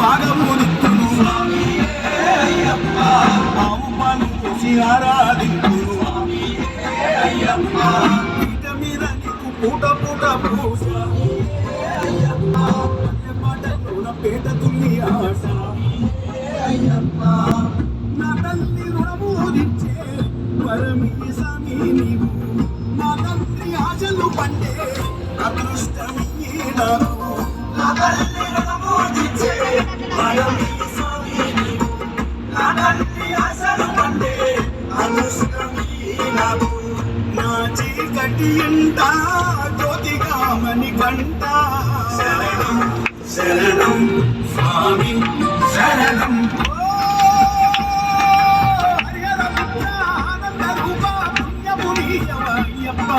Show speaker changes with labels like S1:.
S1: బాగా ఊదిత్తును ఆవు పాలు పోసి ఆరాధింతును పీట మీద నీకు పూట పూట పూస పాటలోన పేట తుల్లి ఆశ నా తల్లి రుణమూదిచ్చే వరమి స్వామి నీవు నా తండ్రి ఆశలు పండే అదృష్టమీ నాకు నా తల్లి రుణమూదిచ్చే వరమి స్వామి నీవు నా తండ్రి ఆశలు పండే అదృష్టమీ నాకు నా చీకటి ఇంట జ్యోతిగామని కంట శరణం శరణం స్వామి శరణం హరిహర ఆనంద రూప పుణ్యమునీయవయ్యప్ప